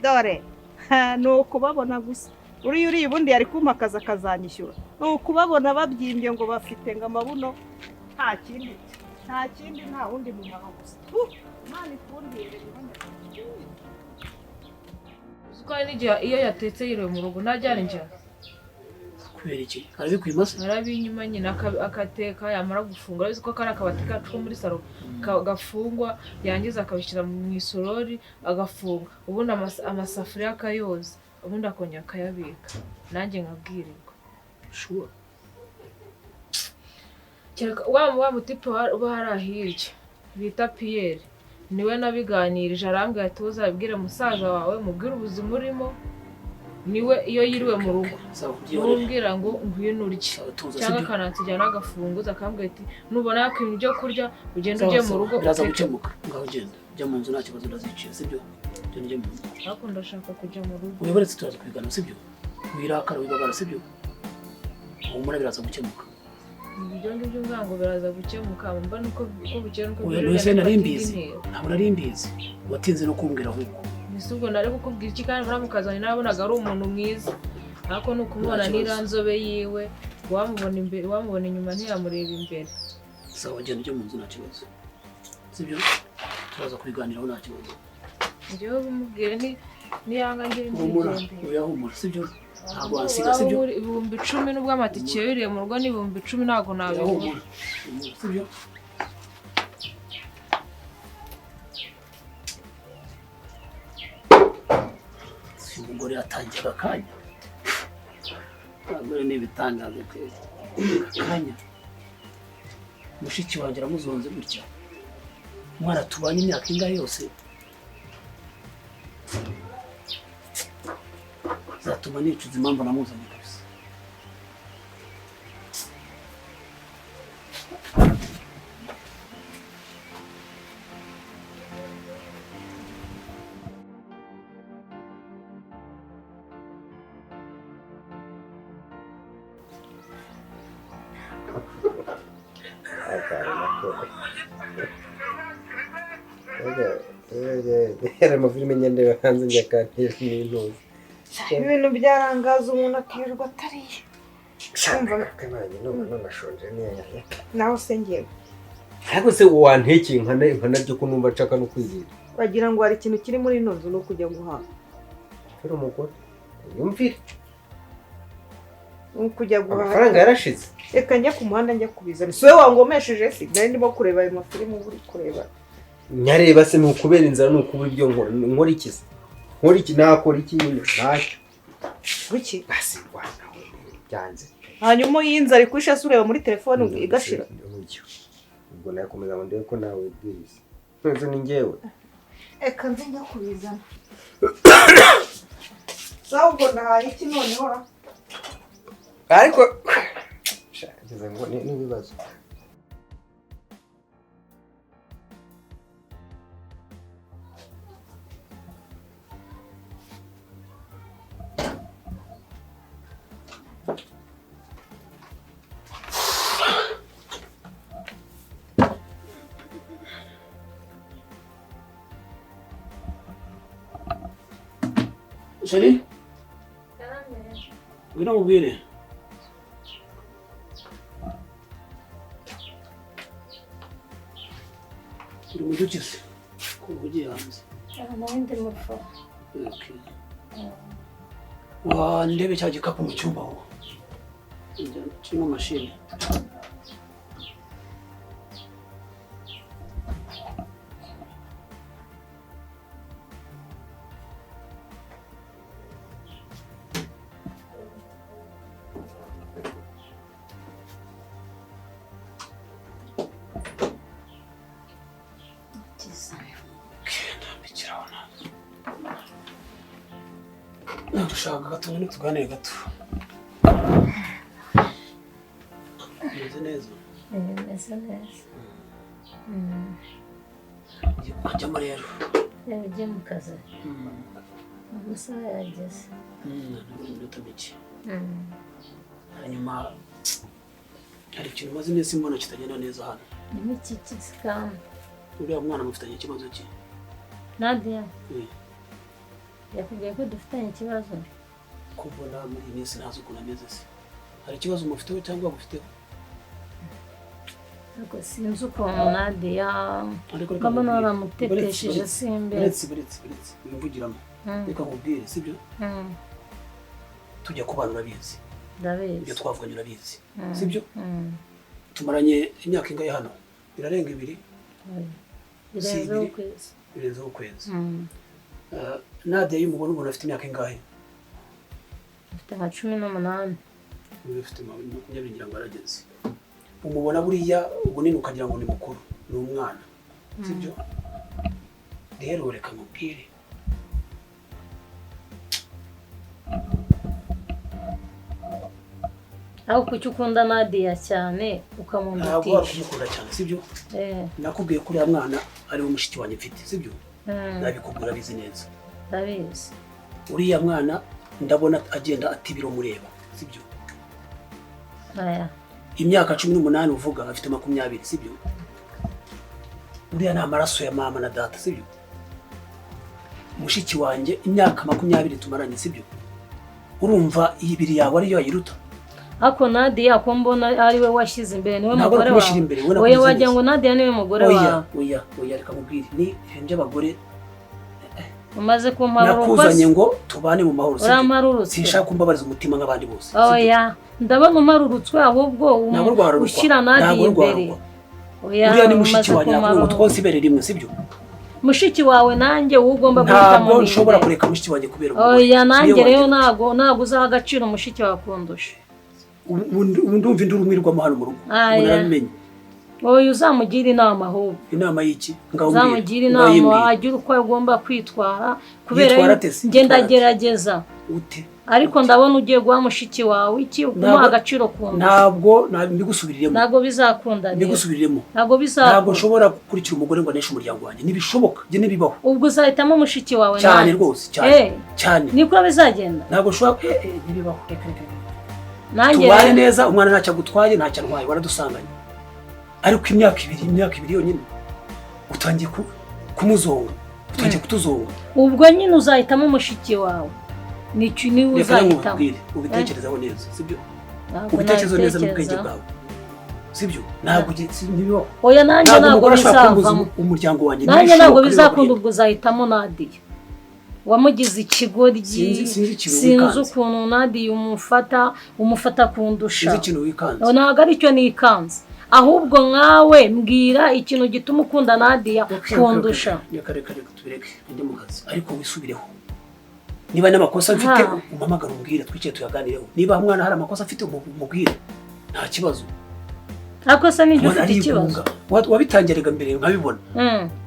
dore nuko babona gusa uri ubundi yari kumakaza akazanyishyura nuko babona babyimbye ngo bafite ngo amabuno nta kindi nta wundi mumaro gusa Imana ikundire Uziko n'igihe iyo yatetse yiriwe mu rugo ntajyana injara kubera iki arabikwimase arabinyuma nyine akateka yamara gufungura biziko kari akabati kacu muri salo gafungwa yangiza akabishyira mu isorori agafunga ubundi amasafuriya akayoza ubundi akongera akayabika nanjye nkabwirirwa sure wa mutipe uba hari ahirya bita Pierre niwe nabiganirije arambwira ati uzabibwire musaza wawe mubwire ubuzima urimo niwe iyo yiriwe mu rugo numbwira ngo ngwino urye cyangwa kanatujyana agafunguza akambwira ati nubona yakwimye ibyo kurya ugenda uje mu rugo biraza gukemuka ngaho genda jya mu nzu nta kibazo ndaziciye sibyo jya njye mu nzu ariko ndashaka kujya mu rugo wibaretse turaza kwigana sibyo wirakara wibabara sibyo humura biraza gukemuka ibyo ngibyo ngo biraza gukemuka mba nuko bukeye nuko wese narimbizi ntabwo narimbizi watinze no kumbwira ahubwo Nisugo nari kukubwira iki kandi muramukazanye nabonaga ari umuntu mwiza ariko nukumubona niranzobe yiwe wamubona imbere wamubona inyuma ntiyamureba imbere sawa genda ujye mu nzu nta kibazo sibyo turaza kubiganiraho nta kibazo njyewe bimubwire niyanga ngire uyahumura sibyo ntabwo wansiga sibyo 10,000 nubwo amatike yiriye mu rugo ni 10,000 ntabwo nabibura sibyo umugore yatangira akanya abagore n'ibitangaza kwezi akanya mushiki wanjye aramuzonze gutya umwana tubanye imyaka ingahe yose zatuma nicuza impamvu namuzanye kabisa Era amafilime nyandeba hanze njya kantera n'intuzi ibintu byarangaza umuntu akirirwa atariye kananye none nashonje niya naho se ngiye ariko se wantekeye nkana ryo ko numva nshaka no kwizira wagira ngo hari ikintu kiri muri ino nzu no kujya guhaha kuri umugore yumvire kujya guhaha amafaranga yarashize reka njya ku muhanda njya kubizana siwe wangomesheje si nari ndimo kureba ayo mafilime uri kureba nyareba se nukubera inzara nukubura ibyo nkora ikiza nkora iki nakora iki ntacyo guki basi rwanda byanze hanyuma y'inzara ikusha sureba muri telefone igashira ubwo nakomeza ngo ndebe ko nawe bwiriza nzo ni ngewe eka nzi njya kubizana sawa ubwo ndahaye iki noneho ariko ngeze ngo n'ibibazo Shali? Ngwino mubwire. Uri mu dukize ko ugiye hanze. Nandi mufa. Okay. Wa ndebe cya gikapu mu cyumba aho. Kirimo mashini. Nashaka gato nyine tuganire gato. Meze neza. Meze neza. Ajyamo rero. Yagiye mu kazi. Amasaha yageze. Minota mike. Hanyuma hari ikintu maze iminsi mbona kitagenda neza hano. Ni iki kisikam? Uriya mwana mufitanye ikibazo ki? Nadia yakubwiye ko dufitanye ikibazo kubona muri iyi minsi ntazi ukuntu ameze se hari ikibazo umufiteho cyangwa agufiteho ariko sinzi ukuntu Nadia mbona waramutetesheje simbe buretse wimvugiramo reka nkubwire sibyo tujya kubana urabizi ndabizi ibyo twavuganye urabizi sibyo tumaranye imyaka ingahe hano birarenga 2 birenze ukwezi Nadia y'umubona ubona afite imyaka ingahe afite nka 18 ufite nyabigira ngo arageze umubona buriya ubunini ukagira ngo ni mukuru ni umwana sibyo rero reka mubwire aho kuki ukunda Nadia cyane ukamundatisha ntabwo wakumukunda cyane sibyo nakubwiye ko uriya mwana ari we mushiki wanjye mfite sibyo nabikubwira bizi neza ndabizi uriya mwana ndabona agenda atibiro mureba sibyo aya imyaka 18 uvuga afite 20 sibyo uriya ni amaraso ya mama na data sibyo mushiki wanjye imyaka 20 tumaranye sibyo urumva ibiri yawe ariyo yiruta ako Nadia ko mbona ari we washize imbere niwe mugore wawe oya wagira ngo Nadia niwe mugore wawe oya reka mubwire ni henje abagore umaze kumparura nakuzanye ngo tubane mu mahoro uramarurutse sinshaka kumbabariza umutima nk'abandi bose oya ndabona umarurutswe ahubwo ushira Nadia imbere oya ni mushiki wanjye ngo twose ibere rimwe sibyo mushiki wawe nanjye ugomba guhita mu ntabwo nshobora kureka mushiki wanjye kubera oya nanjye rero ntago uzaha agaciro mushiki wawe kundusha ndumva induru mwirwamo hano mu rugo murabimenye oya uzamugira inama ahubwo inama y'iki uzamugira inama agira uko agomba kwitwara kubera ngendagerageza ute ariko ndabona ugiye guha mushiki wawe iki ukumuha agaciro kunda ntabwo mbigusubiriremo ntabwo bizakunda mbigusubiriremo ntabwo nshobora gukurikira umugore ngo aneshe umuryango wanjye ntibishoboka njye nibibaho ubwo uzahitamo mushiki wawe cyane rwose cyane niko bizagenda ntabwo ushobora ntibibaho tubane neza umwana ntacyo agutwaye ntacyo antwaye waradusanganye ariko imyaka ibiri yonyine utangiye kumuzonga utangiye kutuzonga ubwo nyine uzahitamo mushiki wawe nicyo niwe uzahitamo ubitekerezaho neza sibyo ubitekerezo neza n'ubwenge bwawe sibyo ntabwo ntibibaho oya nanjye ntabwo bizavamo umuryango wanjye nanjye ntabwo bizakunda ubwo uzahitamo Nadia wamugize ikigoryi sinzi ukuntu Nadia umufata kundusha sinzi ikintu wikanze ntabwo aricyo nikanze ahubwo nkawe mbwira ikintu gituma ukunda Nadia kundusha reka tubireke njye mu kazi ariko wisubireho niba n'amakosa mfite umpamagara umbwire twicaye tuyaganireho niba umwana hari amakosa afite umubwire nta kibazo akosa n'ibyo ufite ikibazo wabitangiraga mbere nkabibona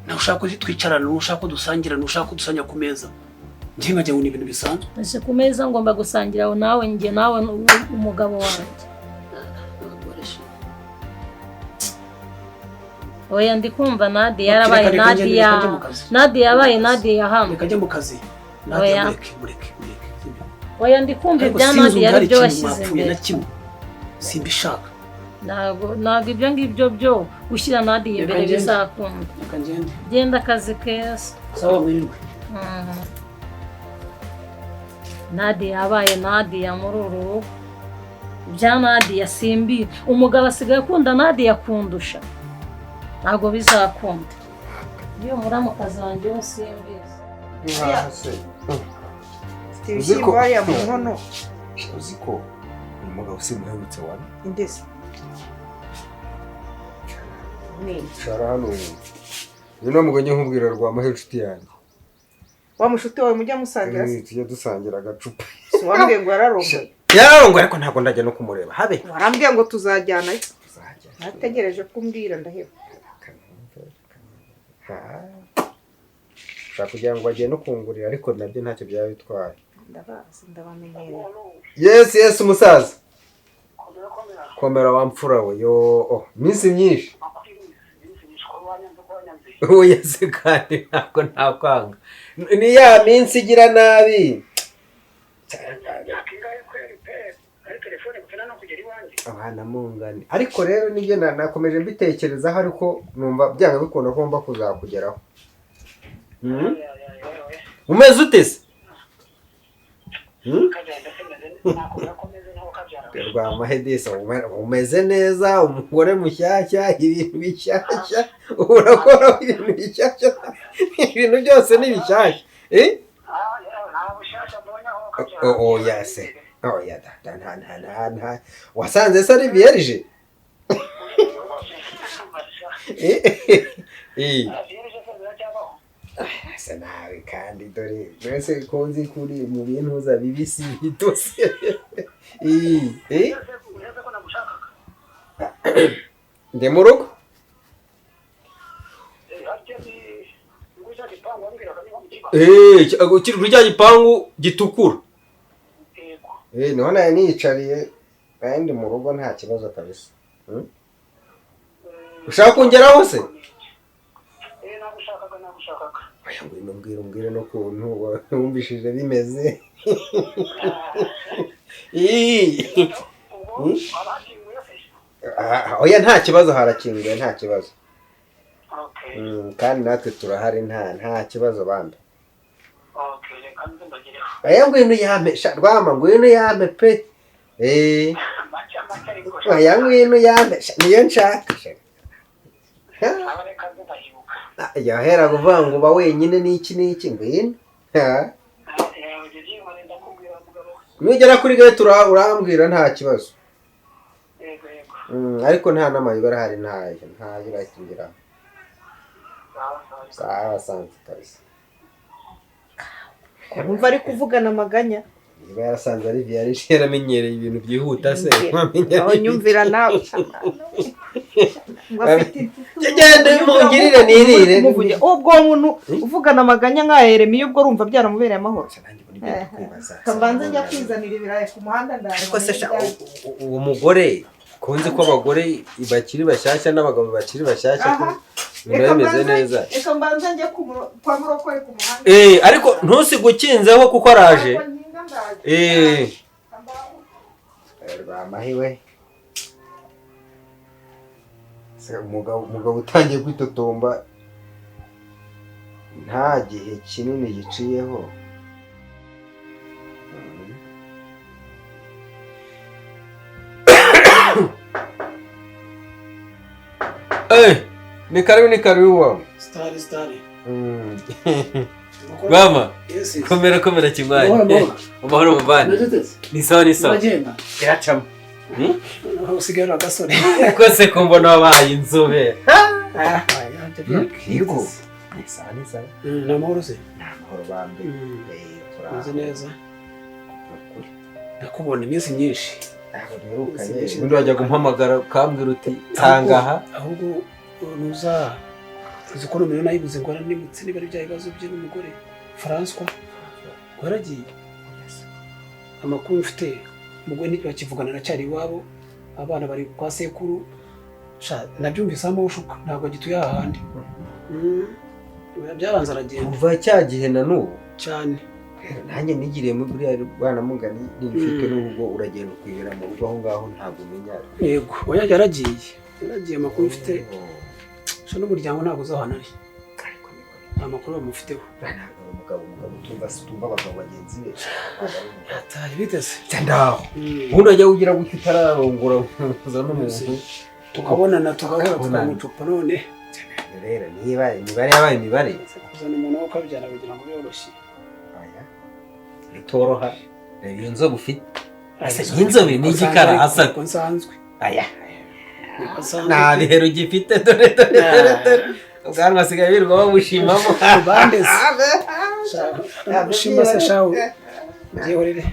ntushaka ko twicarana ntushaka ko dusangira ntushaka ko dusanya ku meza njye nkajya ngo ni ibintu bisanzwe ese ku meza ngomba gusangira nawe njye nawe umugabo wanjye oya ndi kumva Nadia yarabaye Nadia yabaye Nadia hano reka njye mu kazi Nadia mureke oya ndi kumva ibya Nadia ari byo washyize imbere simbishaka ntabwo ibyo ngibyo byo ushyira Nadia imbere bizakunda genda akazi keza sawa mwirirwe Nadia yabaye Nadia muri uru rugo ibya Nadia simbi umugabo asigaye akunda Nadia kundusha ntabwo bizakunda iyo muramukazi wanjye we simbizi ibishyimbo hariya mu nkono uzi ko umugabo usimuherutse wane indese shara hano uyu ni umugabo nkubwira rwamaho inshuti yanjye wa mushuti wawe mujya musangira tujya dusangira agacupa wambwiye ngo yararongoye yararongoye ariko ntabwo ndajya no kumureba habe warambwiye ngo tuzajyana nategereje kumbwira ndaheba ushaka kugira ngo bagiye no kungurira ariko nabyo ntacyo byaba bitwaye ndabazi ndabamenyereye yes umusaza komera wamfura we yo minsi myinshi oya se kandi ntabwo ntakwanga ni ya minsi igira nabi abana mungane ariko rero nibyo nakomeje mbitekerezaho ariko numva byanga bikunda ko ngomba kuzakugeraho umeze ute se Rwamahedesa umeze neza umugore mushyashya ibintu bishyashya urakora ibintu bishyashya ibintu byose ni bishyashya oya se oya nta wasanze se ari vierge asa nawe kandi dore mwese ko nzi kuri mu bintuza bibisi bitose ndi mu rugo ukiri kuri cya gipangu gitukura niho nayo niyicariye kandi mu rugo nta kibazo kabisa ushaka kongeraho se mbwira n'ukuntu wumvishije bimeze oya nta kibazo harakinguye nta kibazo kandi natwe turahari nta kibazo bambe aya ngwino yame Rwama ngwino yame pe aya ngwino yame niyo nshaka yahera kuvuga ngo uba wenyine n'iki ngwino nugera kuri gate urambwira nta kibazo ariko nta n'amayibara hari ntayo irakingira sawa sanze kabisa Urumva ari kuvugana amaganya niba yarasanze ari vierge yaramenyereye ibintu byihuta se aho nyumvira nawe gende mungirire nirire ubwo umuntu uvugana amaganya nka Yeremiya ubwo urumva byaramubereye amahoro kabanza njya kwizanira ibirayi ku muhanda ariko se uwo mugore kunzi ko abagore bakiri bashyashya n'abagabo bakiri bashyashya ko bimeze neza reka mbanza njye kwa murokore ku muhanda ariko ntusigukinzeho kuko araje Rwamahiwe se umugabo utangiye kwitotomba nta gihe kinini giciyeho ni karibu wawe Stari Rwama komera kimwanya amahoro muvana ni sawa iracamo usigaye agasore kose ko mbona wabaye inzobe yego sawa ni amahoro se amahoro bambe turazi neza nakubona iminsi myinshi undi wajya gumpamagara ukambwira uti tangaha ahubwo nuza uzi ko nomero nayibuze ngo aranimutse niba ari bya bibazo bye n'umugore François waragiye amakuru mfite umugore ntibakivugana aracyari iwabo abana bari kwa sekuru nabyumvise amushuka ntabwo agituye ahandi byaranze aragenda kuva cya gihe na n'ubu cyane nanjye nigiriye muri buriya bwana mugani n'imfite n'ubwo uragenda ukwibera mu rugo aho ngaho ntabwo umenya yego oya yaragiye amakuru mfite n'umuryango ntabwo uzahana ari nta makuru bamufiteho umugabo utumva abagabo bagenzi be atari biteze ndaho ubundi wajya ugira gutyo utararongora kuza n'umuntu tukabonana tugahora tukamucupa none rero niba imibare yabaye imibare kuzana umuntu wo kabyara kugira ngo byoroshye bitoroha reba iyo nzobe ufite inzobe ni igikara asa ko nsanzwe nta bihero ugifite dore ubwanwa asigaye birirwa babushimamo bandeze bushima se shawe byihorere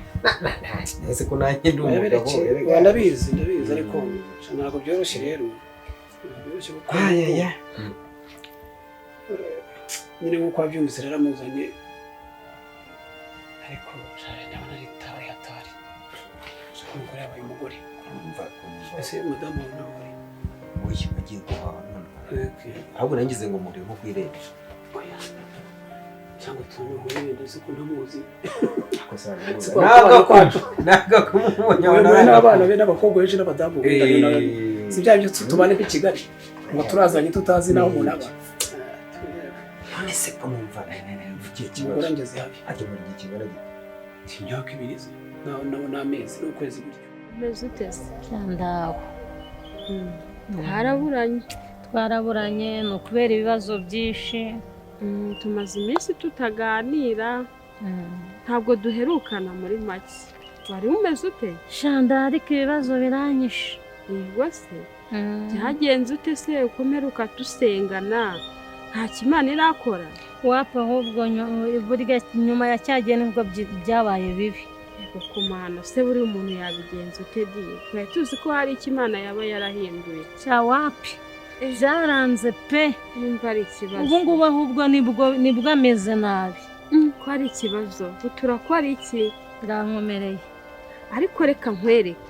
ese ko nanjye ndi umugabo ndabizi ariko ntabwo byoroshye rero byoroshye kuko nyine nk'uko wabyumvise rero amuzanye ariko ndabona ari hatari umugore yabaye umugore ese madamu nawe uyu agiye guhaha ahubwo nangize ngo muri nko kwireba cyangwa tumuhuye ndetse ko ntamuzi naga kumubonye n'abana be n'abakobwa benshi n'abadamu si bya byo tubane i Kigali ngo turazanye tutazi naho umuntu aba ese ko numva mvugiye umugore ikibazo ngeze habi ajya muri iki kingana gito imyaka 2 nabo n'amezi n'ukwezi gutyo umeze utese Cyandaho. haraburanye Twaraburanye ni ukubera ibibazo byinshi. tumaze iminsi tutaganira ntabwo duherukana muri make wari umeze ute Shanda ariko ibibazo biranyishe. yego se byagenze ute se ukomeruka dusengana nta kimana irakora Wapa ahubwo burya nyuma ya cyagiye nibwo byabaye bibi. yego kumana se buri umuntu yabigenza ute di twari tuzi ko hari ikimana yaba yarahinduye Cya wapi byaranze pe. nimba ari ikibazo Ubu ngubu ahubwo nibwo ameze nabi. ko ari ikibazo utura ko ari iki Birankomereye. ariko reka nkwereke